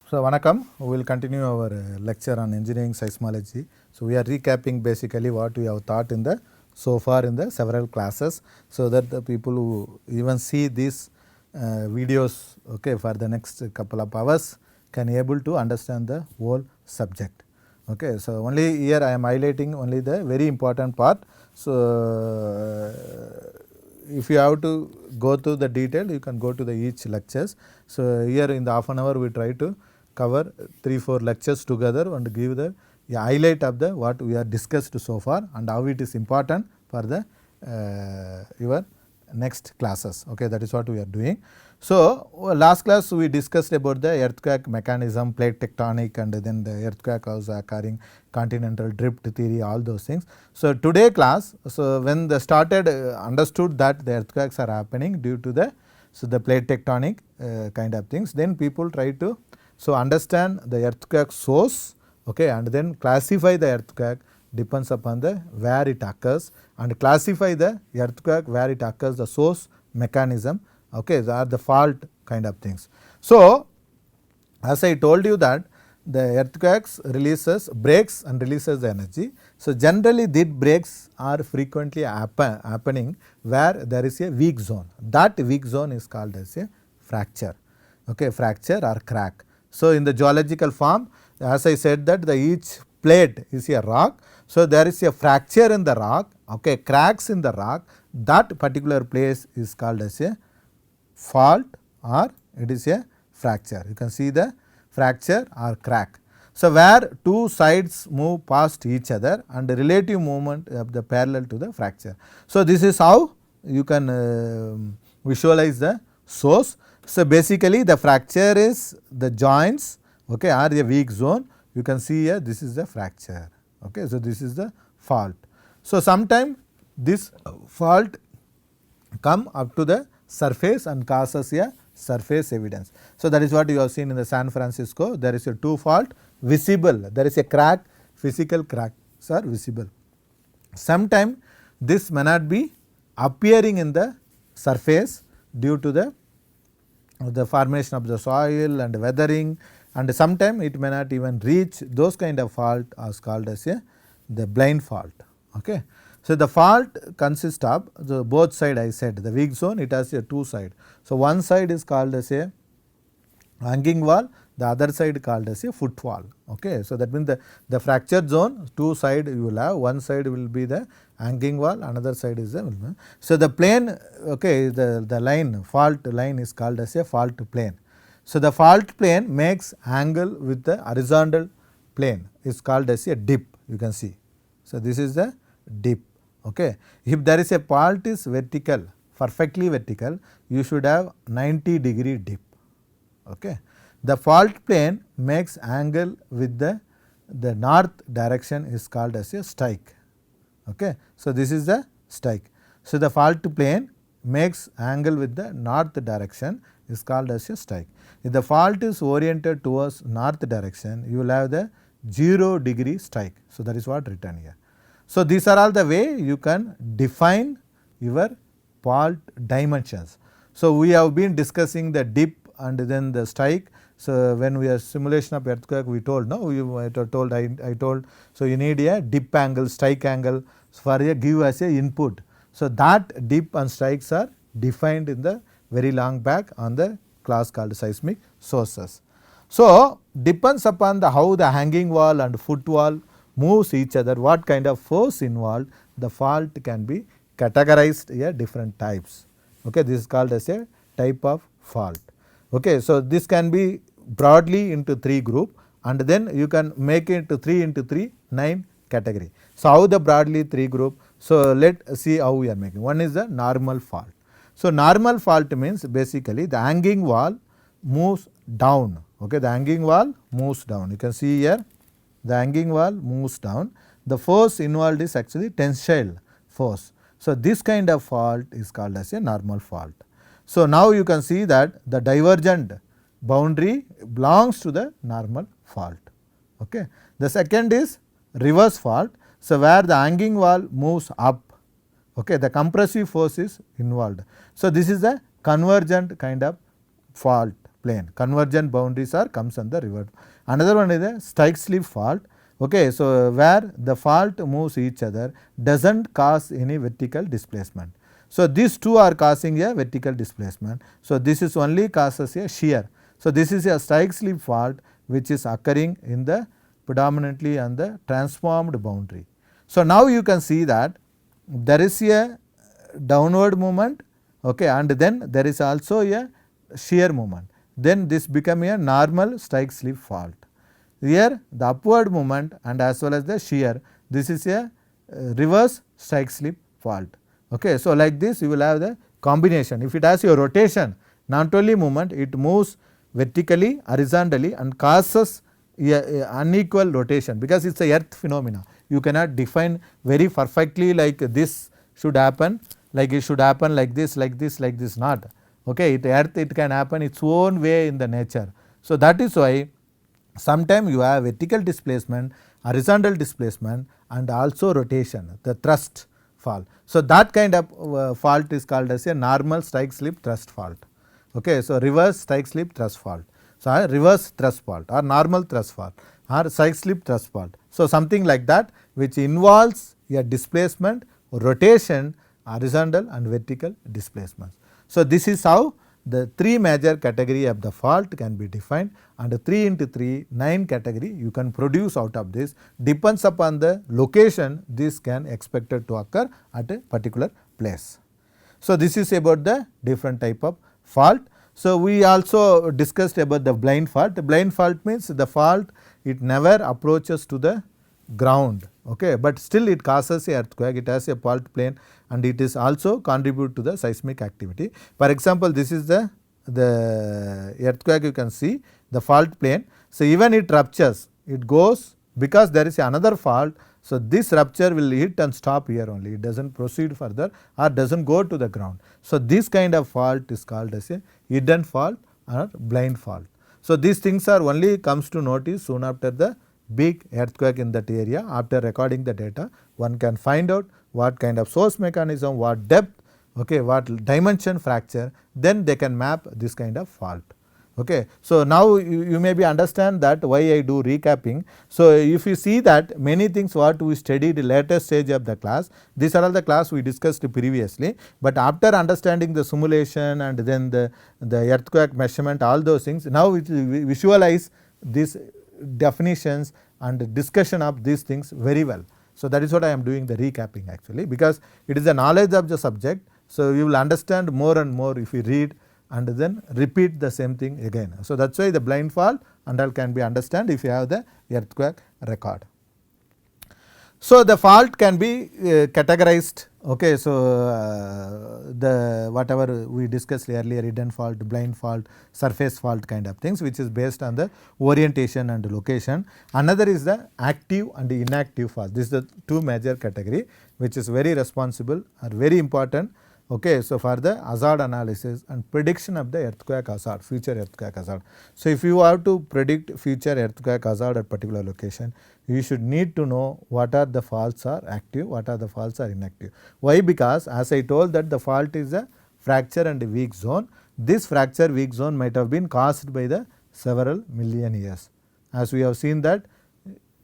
So, Vanakkam, we will continue our lecture on engineering seismology. So, we are recapping basically what we have taught in the so far in the several classes, so that the people who even see these videos for the next couple of hours can able to understand the whole subject. Okay. So, only here I am highlighting only the very important part. So, if you have to go to the detail, you can go to the each lectures. So, here in the half an hour we try to cover 3-4 lectures together and give the highlight of the what we have discussed so far and how it is important for the your next classes. Okay, that is what we are doing. So, last class we discussed about the earthquake mechanism, plate tectonic, and then the earthquake also occurring, continental drift theory, all those things. So, today class, so when they started understood that the earthquakes are happening due to the the plate tectonic kind of things, then people try to understand the earthquake source, okay, and then classify the earthquake depends upon the where it occurs, and classify the earthquake where it occurs, the source mechanism, okay, are the fault kind of things. So, as I told you that the earthquakes breaks and releases the energy. So, generally these breaks are frequently happening where there is a weak zone. That weak zone is called as a fracture, okay, fracture or crack. So, in the geological form, as I said that the each plate is a rock. So, there is a fracture in the rock, okay, cracks in the rock, that particular place is called as a fault or it is a fracture. You can see the fracture or crack. So, where two sides move past each other and the relative movement of the parallel to the fracture. So, this is how you can visualize the source. So, basically the fracture is the joints, okay, or the weak zone. You can see here this is the fracture, okay. So, this is the fault. So, sometime this fault come up to the surface and causes a surface evidence. So, that is what you have seen in the San Francisco. There is a two fault visible, there is a crack, physical cracks are visible. Sometime this may not be appearing in the surface due to the formation of the soil and weathering, and sometime it may not even reach. Those kind of fault is called as the blind fault. Okay. So, the fault consists of the both side. I said the weak zone, it has a two side. So, one side is called as a hanging wall, the other side called as a footwall. Okay. So, that means the fractured zone, two side you will have, one side will be the hanging wall, another side is the. So, the plane, okay, the line, fault line is called as a fault plane. So, the fault plane makes angle with the horizontal plane is called as a dip, you can see. So, this is the dip. Okay. If there is a fault is vertical, perfectly vertical, you should have 90-degree dip. Okay. The fault plane makes angle with the north direction is called as a strike. Okay. So, this is the strike. So, the fault plane makes angle with the north direction is called as a strike. If the fault is oriented towards north direction, you will have the 0-degree strike. So, that is what written here. So, these are all the way you can define your fault dimensions. So, we have been discussing the dip and then the strike. So, when we are simulation of earthquake, we told, no, I told, so you need a dip angle, strike angle for a give as a input. So, that dip and strikes are defined in the very long back on the class called seismic sources. So, depends upon the how the hanging wall and footwall moves each other, what kind of force involved, the fault can be categorized here different types. Okay, this is called as a type of fault. Okay, so, this can be broadly into 3 group and then you can make it to 3 into 3, 9 category. So, how the broadly 3 group? So, let us see how we are making. One is the normal fault. So, normal fault means basically the hanging wall moves down. Okay, the hanging wall moves down. You can see here the hanging wall moves down. The force involved is actually tensile force. So, this kind of fault is called as a normal fault. So, now you can see that the divergent boundary belongs to the normal fault. Okay. The second is reverse fault. So, where the hanging wall moves up, okay, the compressive force is involved. So, this is a convergent kind of fault. plane. Convergent boundaries are comes on the river. Another one is a strike slip fault. Okay, so where the fault moves each other doesn't cause any vertical displacement. So these two are causing a vertical displacement. So this is only causes a shear. So this is a strike slip fault which is occurring in the predominantly on the transformed boundary. So now you can see that there is a downward movement, okay, and then there is also a shear movement. Then this become a normal strike slip fault. Here the upward movement and as well as the shear, this is a reverse strike slip fault. Okay. So like this you will have the combination. If it has your rotation, not only movement, it moves vertically, horizontally and causes a unequal rotation, because it is a earth phenomena. You cannot define very perfectly like this should happen, like it should happen like this, not. Okay. Earth it can happen its own way in the nature. So that is why sometimes you have vertical displacement, horizontal displacement and also rotation, the thrust fault. So that kind of fault is called as a normal strike slip thrust fault. Okay. So reverse strike slip thrust fault. So reverse thrust fault or normal thrust fault or strike slip thrust fault. So something like that which involves a displacement, rotation, horizontal and vertical displacements. So this is how the three major category of the fault can be defined, and 3 into 3 9 category you can produce out of this. Depends upon the location, this can expected to occur at a particular place. So this is about the different type of fault. So we also discussed about the blind fault. The blind fault means the fault it never approaches to the ground, okay, but still it causes a earthquake, it has a fault plane and it is also contribute to the seismic activity. For example, this is the earthquake, you can see the fault plane. So even it ruptures, it goes because there is another fault. So this rupture will hit and stop here only, it does not proceed further or does not go to the ground. So this kind of fault is called as a hidden fault or blind fault. So these things are only comes to notice soon after the big earthquake in that area. After recording the data, one can find out what kind of source mechanism, what depth, okay, what dimension fracture, then they can map this kind of fault. Okay. So now you may be understand that why I do recapping. So if you see that many things what we studied later stage of the class, these are all the class we discussed previously, but after understanding the simulation and then the earthquake measurement, all those things, now we visualize these definitions and discussion of these things very well. So that is what I am doing the recapping actually, because it is the knowledge of the subject. So you will understand more and more if you read and then repeat the same thing again. So that is why the blind fault and all can be understand if you have the earthquake record. So the fault can be categorized, okay. So the whatever we discussed earlier, hidden fault, blind fault, surface fault kind of things, which is based on the orientation and location. Another is the active and inactive fault. This is the two major category which is very responsible or very important, okay. So for the hazard analysis and prediction of the earthquake hazard, future earthquake hazard. So if you have to predict future earthquake hazard at particular location, you should need to know what are the faults are active, what are the faults are inactive. Why? Because as I told that the fault is a fracture and a weak zone. This fracture weak zone might have been caused by the several million years. As we have seen that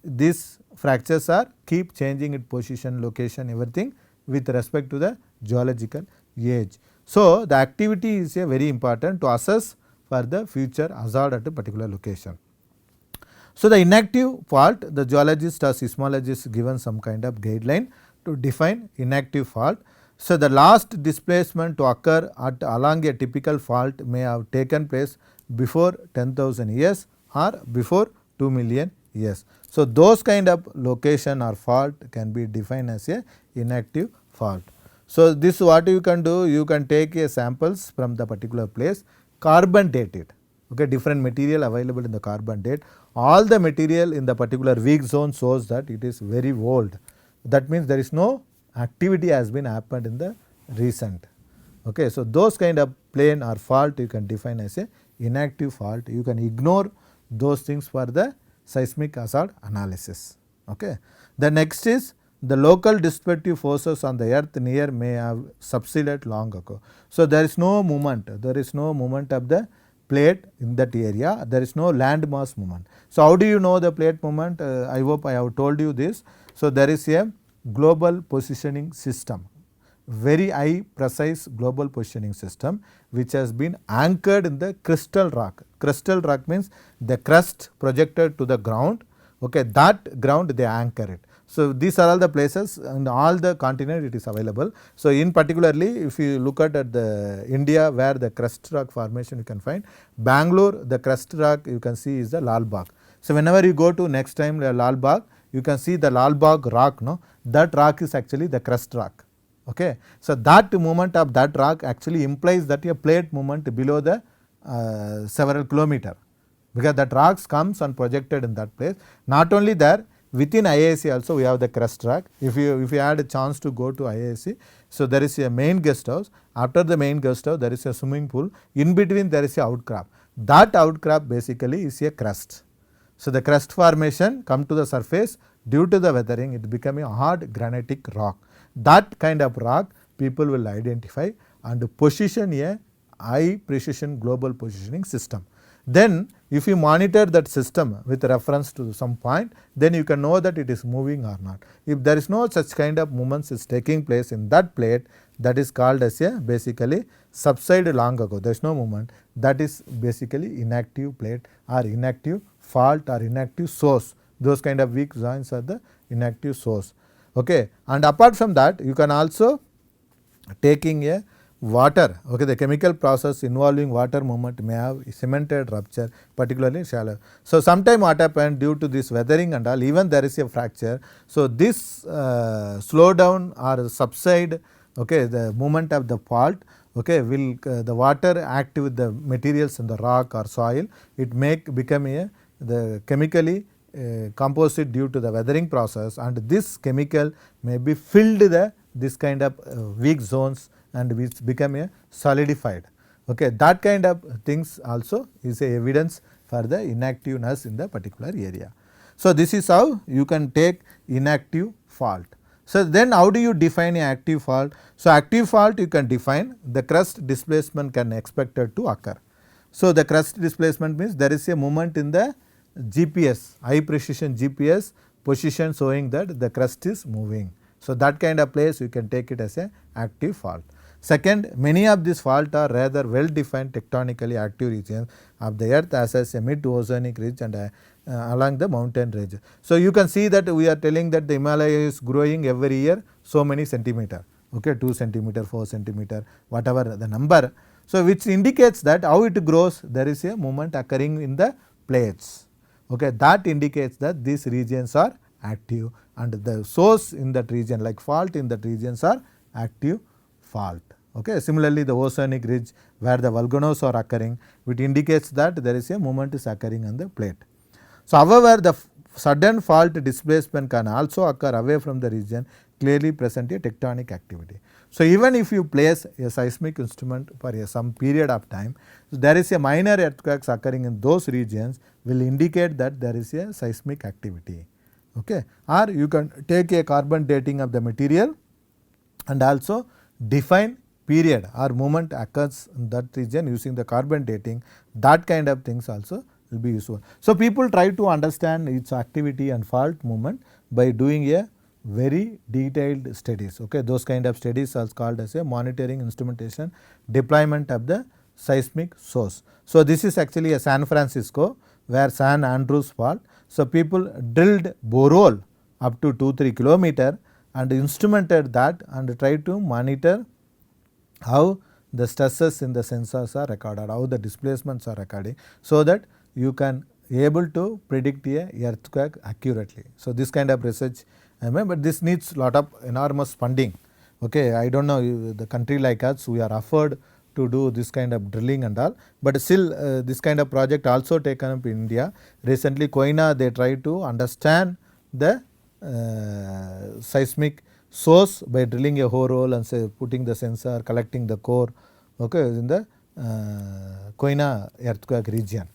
these fractures are keep changing its position, location, everything with respect to the geological age. So the activity is a very important to assess for the future hazard at a particular location. So the inactive fault, the geologist or seismologist given some kind of guideline to define inactive fault. So the last displacement to occur at along a typical fault may have taken place before 10,000 years or before 2 million years. So those kind of location or fault can be defined as a inactive fault. So this what you can do, you can take a samples from the particular place, carbon date it, okay, different material available in the carbon date. All the material in the particular weak zone shows that it is very old. That means there is no activity has been happened in the recent. Okay. So those kind of plane or fault you can define as a inactive fault. You can ignore those things for the seismic hazard analysis. Okay. The next is the local disruptive forces on the earth near may have subsided long ago. So there is no movement of the plate in that area, there is no land mass movement. So, how do you know the plate movement? I hope I have told you this. So, there is a global positioning system, very high precise global positioning system, which has been anchored in the crystal rock. Crystal rock means the crust projected to the ground, okay, that ground they anchor it. So, these are all the places in all the continent it is available. So, in particularly if you look at the India where the crust rock formation you can find, Bangalore the crust rock you can see is the Lal Bagh. So, whenever you go to next time Lal Bagh, you can see the Lal Bagh rock, no, that rock is actually the crust rock. Okay. So, that movement of that rock actually implies that a plate movement below the several kilometer, because that rocks comes and projected in that place. Not only there, within IISc also we have the crust rock. If you had a chance to go to IISc, so there is a main guest house. After the main guest house there is a swimming pool. In between there is a outcrop. That outcrop basically is a crust. So, the crust formation come to the surface due to the weathering, it become a hard granitic rock. That kind of rock people will identify and position a high precision global positioning system. Then if you monitor that system with reference to some point, then you can know that it is moving or not. If there is no such kind of movements is taking place in that plate, that is called as a basically subside long ago, there is no movement, that is basically inactive plate or inactive fault or inactive source. Those kind of weak joints are the inactive source. Okay. And apart from that, you can also taking a water, okay, the chemical process involving water movement may have cemented rupture, particularly shallow. So, sometime what happened due to this weathering and all, even there is a fracture. So, this slow down or subside, okay, the movement of the fault, okay, will the water act with the materials in the rock or soil, it become a the chemically composite due to the weathering process, and this chemical may be filled this kind of weak zones and which become a solidified. Okay. That kind of things also is a evidence for the inactiveness in the particular area. So, this is how you can take inactive fault. So, then how do you define an active fault? So, active fault you can define the crust displacement can expected to occur. So, the crust displacement means there is a movement in the GPS, high precision GPS position showing that the crust is moving. So, that kind of place you can take it as a active fault. Second, many of these faults are rather well defined tectonically active regions of the earth as a mid-oceanic ridge and along the mountain range. So, you can see that we are telling that the Himalaya is growing every year so many centimeter, okay, 2 centimeter, 4 centimeter, whatever the number. So, which indicates that how it grows, there is a movement occurring in the plates. Okay, that indicates that these regions are active and the source in that region like fault in that regions are active fault. Okay. Similarly, the oceanic ridge where the volcanoes are occurring, which indicates that there is a movement is occurring on the plate. So, however, the sudden fault displacement can also occur away from the region, clearly present a tectonic activity. So, even if you place a seismic instrument for some period of time, so there is a minor earthquakes occurring in those regions will indicate that there is a seismic activity. Okay. Or you can take a carbon dating of the material and also define period or movement occurs in that region using the carbon dating, that kind of things also will be useful. So, people try to understand its activity and fault movement by doing a very detailed studies. Okay. Those kind of studies are called as a monitoring instrumentation deployment of the seismic source. So, this is actually a San Francisco where San Andreas fault. So, people drilled borehole up to 2-3 kilometer and instrumented that and tried to monitor how the stresses in the sensors are recorded, how the displacements are recording, so that you can able to predict a earthquake accurately. So, this kind of research, but this needs lot of enormous funding. Okay. I do not know the country like us, we are offered to do this kind of drilling and all, but still this kind of project also taken up in India. Recently Koina they try to understand the seismic source by drilling a hole and say putting the sensor, collecting the core, okay, in the Koina earthquake region.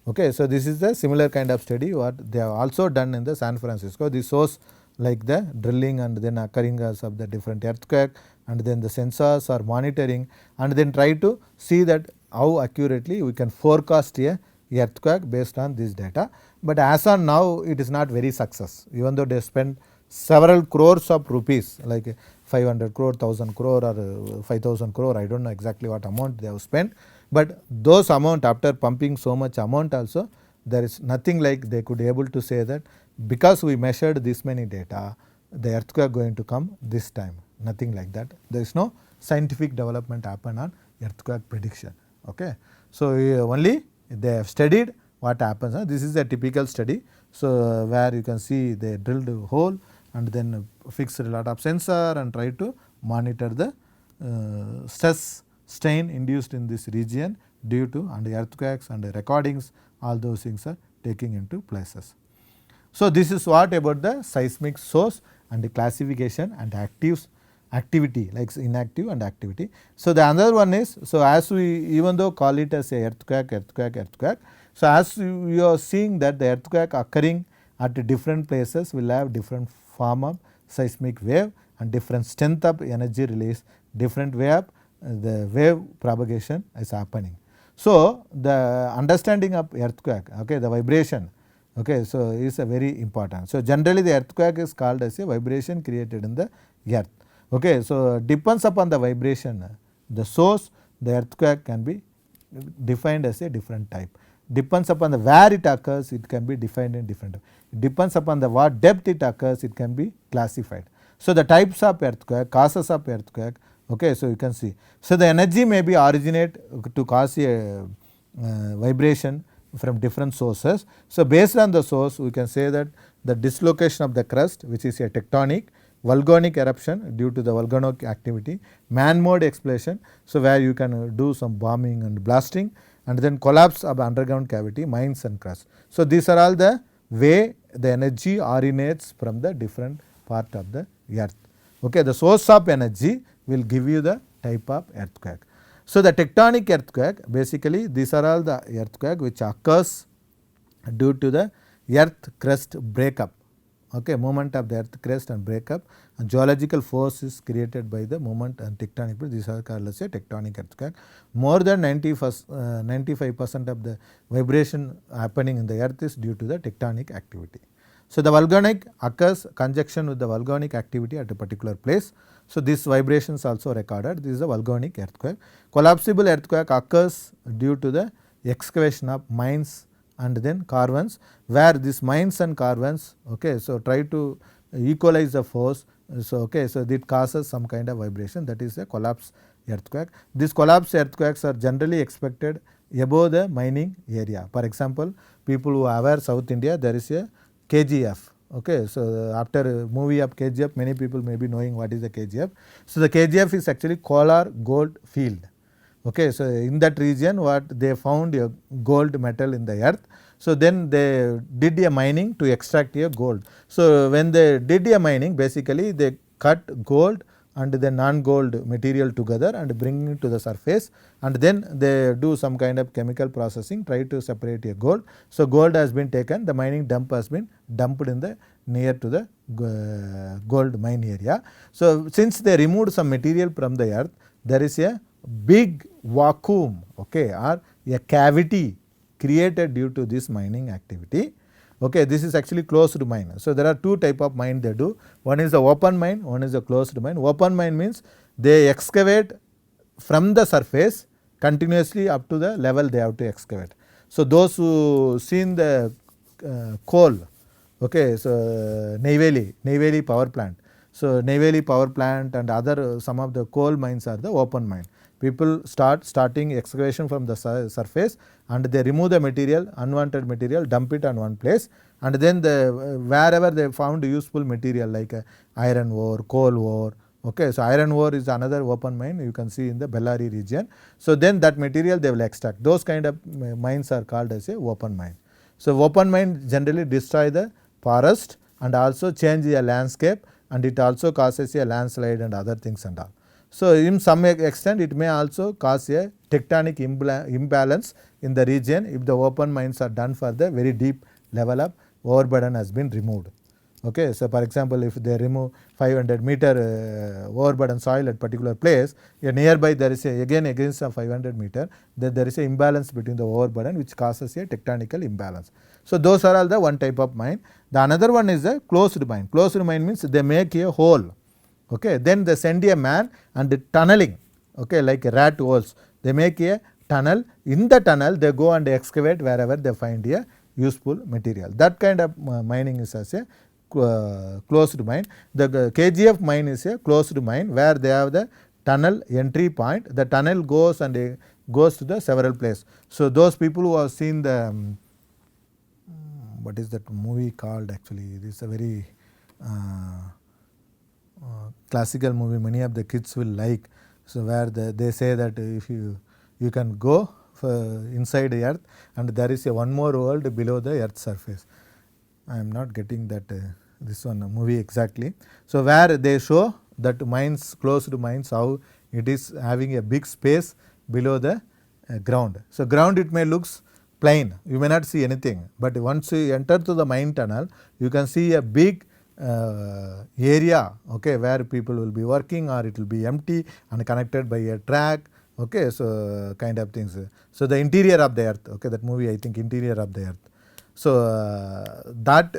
Okay. So, this is the similar kind of study what they have also done in the San Francisco. This shows like the drilling and then occurrence of the different earthquake and then the sensors are monitoring and then try to see that how accurately we can forecast a earthquake based on this data. But as on now, it is not very success, even though they spend several crores of rupees, like 500 crore, 1000 crore or 5000 crore, I don't know exactly what amount they have spent. But those amount, after pumping so much amount also, there is nothing like they could able to say that because we measured this many data, the earthquake going to come this time. Nothing like that. There is no scientific development happen on earthquake prediction. Okay. So only they have studied what happens. This is a typical study. So where you can see they drilled a hole and then fixed a lot of sensor and try to monitor the stress strain induced in this region due to and earthquakes and recordings, all those things are taking into places. So this is what about the seismic source and the classification and activity, like inactive and activity. So the another one is, so as we even though call it as a earthquake, so as you are seeing that the earthquake occurring at different places will have different form of seismic wave and different strength of energy release, different way of the wave propagation is happening. So the understanding of earthquake, okay, the vibration, okay, so is a very important. So generally the earthquake is called as a vibration created in the earth. Okay, so depends upon the vibration, the source, the earthquake can be defined as a different type. Depends upon the where it occurs, it can be defined in different. Depends upon the what depth it occurs, it can be classified. So the types of earthquake, causes of earthquake, okay, so you can see. So the energy may be originate to cause a vibration from different sources. So based on the source, we can say that the dislocation of the crust, which is a tectonic, volcanic eruption due to the volcanic activity, man-made explosion, so where you can do some bombing and blasting, and then collapse of underground cavity, mines and crust. So these are all the way the energy originates from the different part of the earth. Okay, the source of energy will give you the type of earthquake. So the tectonic earthquake, basically these are all the earthquake which occurs due to the earth crust breakup. Okay, movement of the earth crust and breakup, and geological force is created by the movement and tectonic. These are called as a tectonic earthquake. More than 95% of the vibration happening in the earth is due to the tectonic activity. So the volcanic occurs conjunction with the volcanic activity at a particular place. So this vibrations also recorded. This is a volcanic earthquake. Collapsible earthquake occurs due to the excavation of mines and then caverns, where these mines and caverns, okay, so try to equalize the force. So okay, so it causes some kind of vibration, that is a collapse earthquake. These collapse earthquakes are generally expected above the mining area. For example, people who are aware South India, there is a KGF. Okay, so after a movie of KGF, many people may be knowing what is the KGF. So the KGF is actually Kolar gold field. Okay, so in that region, what they found a gold metal in the earth. So then they did a mining to extract a gold. So when they did a mining, basically they cut gold and the non-gold material together and bring it to the surface, and then they do some kind of chemical processing, try to separate a gold. So gold has been taken, the mining dump has been dumped in the near to the gold mine area. So since they removed some material from the earth, there is a big vacuum, okay, or a cavity created due to this mining activity. Okay, this is actually closed mine. So there are two type of mine they do. One is the open mine, one is the closed mine. Open mine means they excavate from the surface continuously up to the level they have to excavate. So those who seen the coal, okay, so Neyveli power plant. So Neyveli power plant and other some of the coal mines are the open mine. People starting excavation from the surface and they remove the material, unwanted material, dump it on one place, and then wherever they found useful material like iron ore, coal ore. Okay, so iron ore is another open mine you can see in the Bellary region. So then that material they will extract. Those kind of mines are called as a open mine. So open mine generally destroy the forest and also change the landscape, and it also causes a landslide and other things and all. So in some extent it may also cause a tectonic imbalance in the region if the open mines are done for the very deep level of overburden has been removed. Okay, so for example, if they remove 500 meter overburden soil at particular place, nearby there is again against a 500 meter, then there is a imbalance between the overburden which causes a tectonical imbalance. So those are all the one type of mine. The another one is a closed mine. Closed mine means they make a hole. Okay, then they send a man and tunneling. Okay, like rat holes. They make a tunnel. In the tunnel, they go and excavate wherever they find a useful material. That kind of mining is as a closed mine. The KGF mine is a closed mine where they have the tunnel entry point. The tunnel goes and goes to the several places. So those people who have seen the what is that movie called actually? This is a very classical movie. Many of the kids will like. So where they say that if you can go inside the earth and there is a one more world below the earth's surface. I am not getting that this one movie exactly. So where they show that mines, closed mines, how it is having a big space below the ground. So ground it may looks plain, you may not see anything, but once you enter to the mine tunnel, you can see a big area, okay, where people will be working or it will be empty and connected by a track. Okay, so kind of things. So the interior of the earth, okay, that movie I think interior of the earth. So that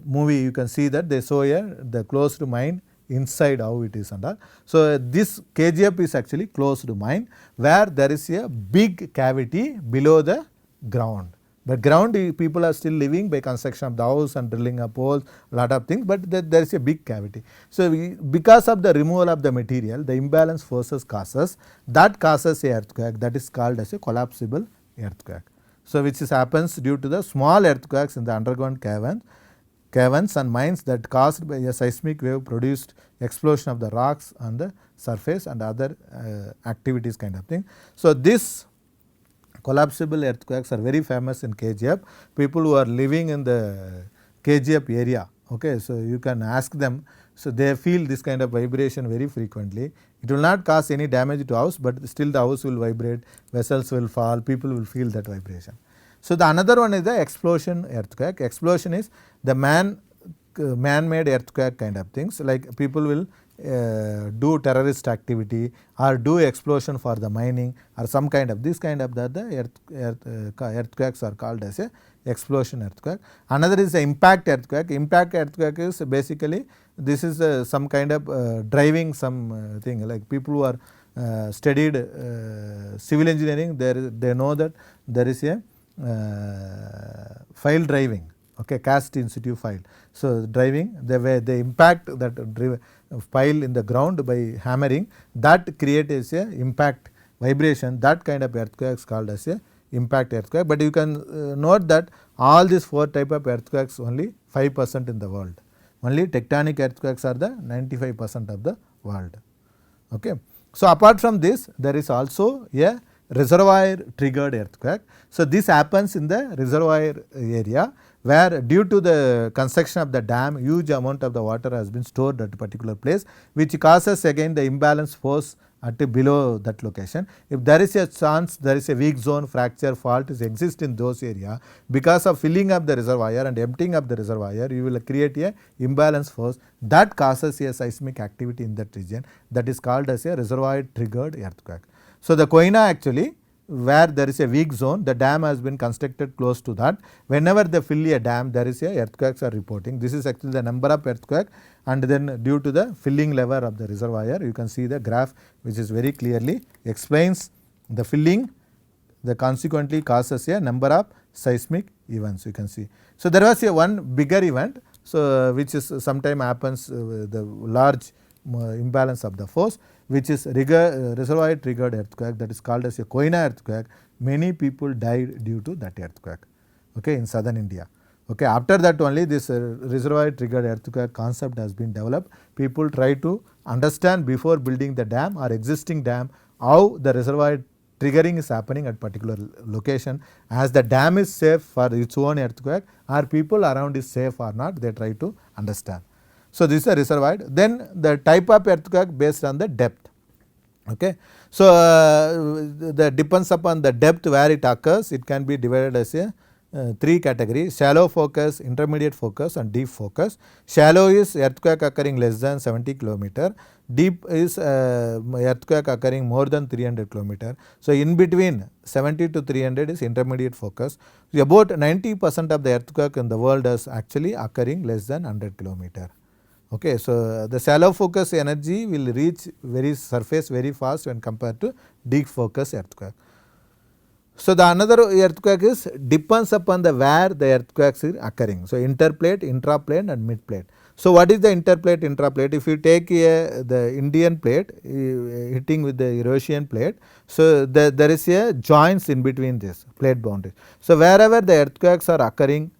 movie you can see that they show the closed mine inside how it is and all. So this KGF is actually closed mine where there is a big cavity below the ground. But ground people are still living by construction of the house and drilling up holes, lot of things, but there is a big cavity. So because of the removal of the material, the imbalance forces causes, that causes a earthquake, that is called as a collapsible earthquake. So which happens due to the small earthquakes in the underground caverns and mines that caused by a seismic wave produced explosion of the rocks on the surface and other activities kind of thing. So this collapsible earthquakes are very famous in KGF. People who are living in the KGF area, okay, so you can ask them, so they feel this kind of vibration very frequently. It will not cause any damage to house, but still the house will vibrate, vessels will fall, people will feel that vibration. So the another one is the explosion earthquake. Explosion is the man-made earthquake kind of things, like people will do terrorist activity or do explosion for the mining or some kind of this kind of the earthquakes are called as a explosion earthquake. Another is the impact earthquake. Impact earthquake is basically this is some kind of driving some thing, like people who are studied civil engineering, they know that there is a file driving, okay, cast in situ file. So driving, they impact that file in the ground by hammering, that creates a impact vibration. That kind of earthquake is called as a impact earthquake. But you can note that all these four type of earthquakes only 5% in the world. Only tectonic earthquakes are the 95% of the world. Okay. So apart from this, there is also a reservoir triggered earthquake. So this happens in the reservoir area where due to the construction of the dam, huge amount of the water has been stored at a particular place, which causes again the imbalance force at below that location. If there is a chance there is a weak zone, fracture, fault is exist in those area, because of filling up the reservoir and emptying up the reservoir, you will create a imbalance force that causes a seismic activity in that region, that is called as a reservoir triggered earthquake. So the Koina actually, where there is a weak zone, the dam has been constructed close to that. Whenever they fill a dam, there is a earthquakes are reporting. This is actually the number of earthquake, and then due to the filling lever of the reservoir, you can see the graph which is very clearly explains the filling, the consequently causes a number of seismic events, you can see. So there was a one bigger event, so which is sometime happens the large imbalance of the force, which is reservoir triggered earthquake, that is called as a Koina earthquake. Many people died due to that earthquake, okay, in southern India. Okay, after that only this reservoir triggered earthquake concept has been developed. People try to understand before building the dam or existing dam how the reservoir triggering is happening at particular location, as the dam is safe for its own earthquake or people around is safe or not, they try to understand. So this is a reservoir. Then the type of earthquake based on the depth. Okay. So that depends upon the depth where it occurs. It can be divided as a three categories: shallow focus, intermediate focus and deep focus. Shallow is earthquake occurring less than 70 km. Deep is earthquake occurring more than 300 km. So in between 70 to 300 is intermediate focus. About 90% of the earthquake in the world is actually occurring less than 100 km. Okay, so the shallow focus energy will reach very surface very fast when compared to deep focus earthquake. So the another earthquake is depends upon the where the earthquakes is occurring. So interplate, intraplate and midplate. So what is the interplate, intraplate? If you take the Indian plate hitting with the Eurasian plate, so there is a joints in between this plate boundaries. So wherever the earthquakes are occurring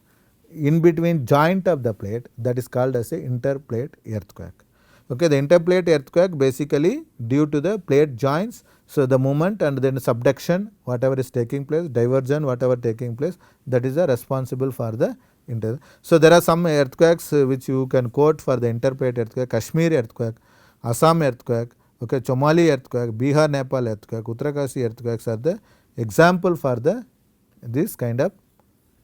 in between joint of the plate, that is called as a interplate earthquake. Okay, the interplate earthquake basically due to the plate joints, so the movement and then subduction whatever is taking place, diversion whatever taking place, that is responsible for the So there are some earthquakes which you can quote for the interplate earthquake: Kashmir earthquake, Assam earthquake, okay, Chomali earthquake, Bihar Nepal earthquake, Uttarakhand earthquakes are the example for the this kind of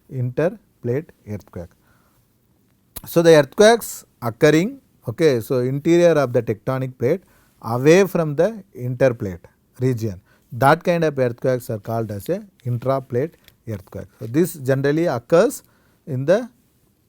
interplate earthquake. So the earthquakes occurring, okay, so interior of the tectonic plate away from the interplate region, that kind of earthquakes are called as a intraplate earthquake. So this generally occurs in the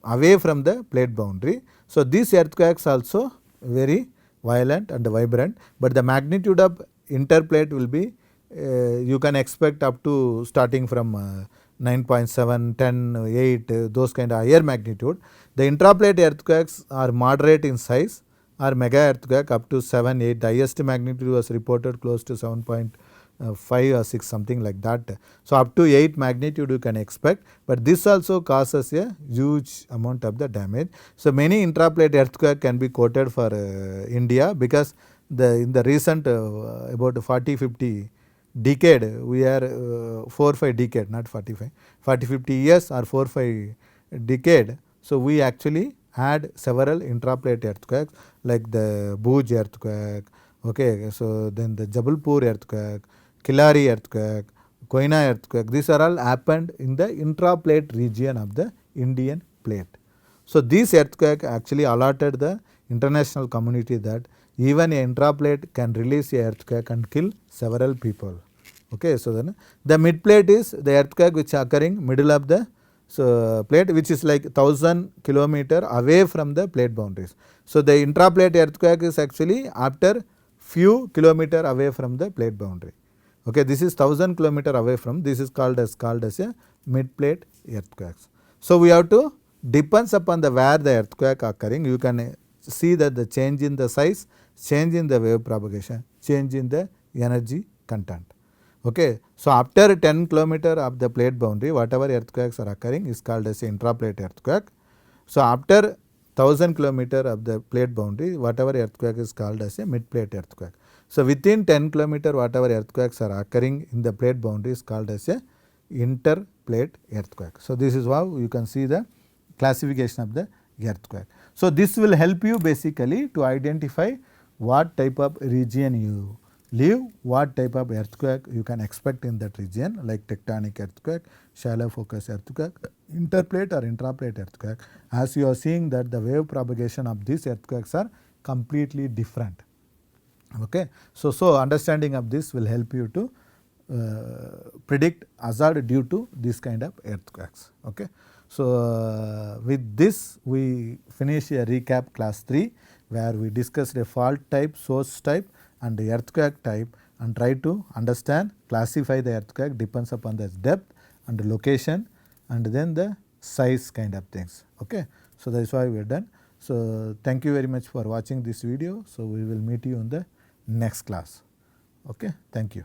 away from the plate boundary. So these earthquakes also very violent and vibrant, but the magnitude of interplate will be you can expect up to starting from 9.7, 10, 8, those kind of higher magnitude. The intraplate earthquakes are moderate in size or mega earthquake up to 7, 8. The highest magnitude was reported close to 7.5 or 6, something like that. So up to 8 magnitude you can expect, but this also causes a huge amount of the damage. So many intraplate earthquake can be quoted for India, because in the recent about 40-50 decade, we are 4-5 decade, not 45, 40-50 years or 4-5 decade. So we actually had several intraplate earthquakes like the Bhuj earthquake, okay, so then the Jabalpur earthquake, Kilari earthquake, Koina earthquake. These are all happened in the intraplate region of the Indian plate. So this earthquake actually alerted the international community that even a intraplate can release a earthquake and kill several people. Okay, so then the mid plate is the earthquake which occurring middle of the plate, which is like 1000 km away from the plate boundaries. So the intraplate earthquake is actually after few kilometer away from the plate boundary. Okay, this is 1000 km away from, this is called as a mid plate earthquakes. So we have to depends upon the where the earthquake occurring, you can see that the change in the size, change in the wave propagation, change in the energy content. Okay, so after 10 km of the plate boundary, whatever earthquakes are occurring is called as intraplate earthquake. So after 1000 km of the plate boundary, whatever earthquake is called as a mid plate earthquake. So within 10 km, whatever earthquakes are occurring in the plate boundary is called as a interplate earthquake. So this is how you can see the classification of the earthquake. So this will help you basically to identify what type of region you live, what type of earthquake you can expect in that region, like tectonic earthquake, shallow focus earthquake, interplate or intraplate earthquake. As you are seeing that the wave propagation of these earthquakes are completely different. Okay, so understanding of this will help you to predict hazard due to this kind of earthquakes. Okay, so with this we finish a recap class 3, where we discussed a fault type, source type and the earthquake type, and try to understand, classify the earthquake depends upon the depth and the location and then the size kind of things. Okay, so that is why we are done. So thank you very much for watching this video. So we will meet you in the next class. Okay, thank you.